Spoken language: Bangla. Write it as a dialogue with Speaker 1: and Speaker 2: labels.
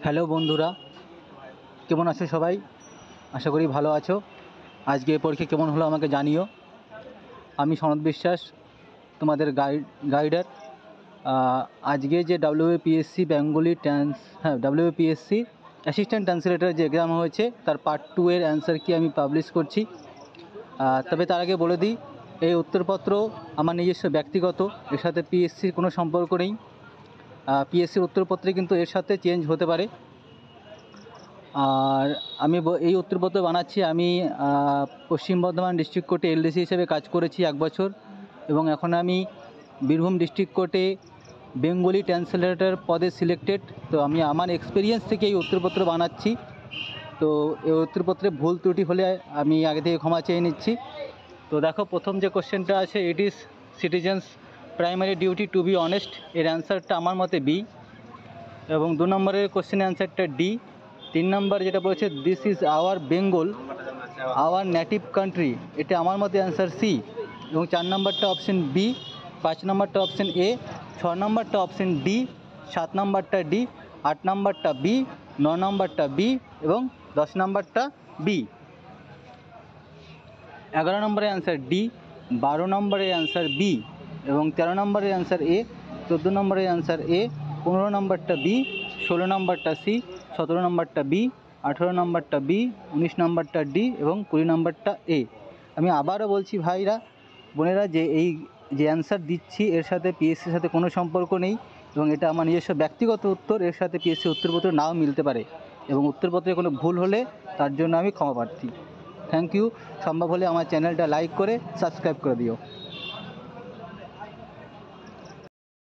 Speaker 1: হ্যালো বন্ধুরা, কেমন আছো সবাই? আশা করি ভালো আছো। আজকে পরীক্ষা কেমন হলো আমাকে জানিও। আমি সনদ বিশ্বাস, তোমাদের গাইডার। আজকে যে WBPSC Bengali WBPSC assistant translator যে এক্সাম হয়েছে তার পার্ট 2 এর অ্যান্সার কি আমি পাবলিশ করছি। তবে তার আগে বলে দিই, এই উত্তরপত্র আমার নিজস্ব ব্যক্তিগত, এর সাথে পিএসসির কোনো সম্পর্ক নেই। পিএসসির উত্তরপত্রে কিন্তু এর সাথে চেঞ্জ হতে পারে। আর আমি এই উত্তরপত্র বানাচ্ছি। আমি পশ্চিম বর্ধমান ডিস্ট্রিক্ট কোর্টে এলডিসি হিসেবে কাজ করেছি 1 বছর, এবং এখন আমি বীরভূম ডিস্ট্রিক্ট কোর্টে বেঙ্গলি ট্রান্সলেটর পদে সিলেক্টেড। তো আমি আমার এক্সপিরিয়েন্স থেকে এই উত্তরপত্র বানাচ্ছি। তো এই উত্তরপত্রে ভুল ত্রুটি হলে আমি আগে থেকে ক্ষমা চেয়ে নিচ্ছি। তো দেখো, প্রথম যে কোশ্চেনটা আছে, it is citizens primary duty to be honest, এর অ্যান্সারটা আমার মতে বি। এবং 2 নম্বরের কোশ্চেনের অ্যান্সারটা ডি। 3 নম্বর যেটা বলেছে this is our Bengal, our native country, এটা আমার মতে অ্যান্সার সি। এবং 4 নম্বরটা অপশন বি, 5 নম্বরটা অপশন এ, 6 নম্বরটা অপশন ডি, 7 নম্বরটা ডি, 8 নম্বরটা বি, 9 নম্বরটা বি এবং 10 নম্বরটা বি। 11 নম্বরের অ্যান্সার ডি, 12 নম্বরের অ্যান্সার বি এবং 13 নম্বরের অ্যান্সার এ, 14 নম্বরের অ্যান্সার এ, 15 নম্বরটা বি, 16 নম্বরটা সি, 17 নম্বরটা বি, 18 নম্বরটা বি, 19 নম্বরটা ডি এবং 20 নম্বরটা এ। আমি আবারও বলছি ভাইরা বোনেরা, যে এই যে অ্যান্সার দিচ্ছি এর সাথে পিএসসির সাথে কোনো সম্পর্ক নেই, এবং এটা আমার নিজস্ব ব্যক্তিগত উত্তর। এর সাথে পিএসসি উত্তরপত্র নাও মিলতে পারে, এবং উত্তরপত্রে কোনো ভুল হলে তার জন্য আমি ক্ষমা প্রার্থী। Thank you. সম্ভব হলে আমার চ্যানেলটা লাইক করে সাবস্ক্রাইব করে দিও।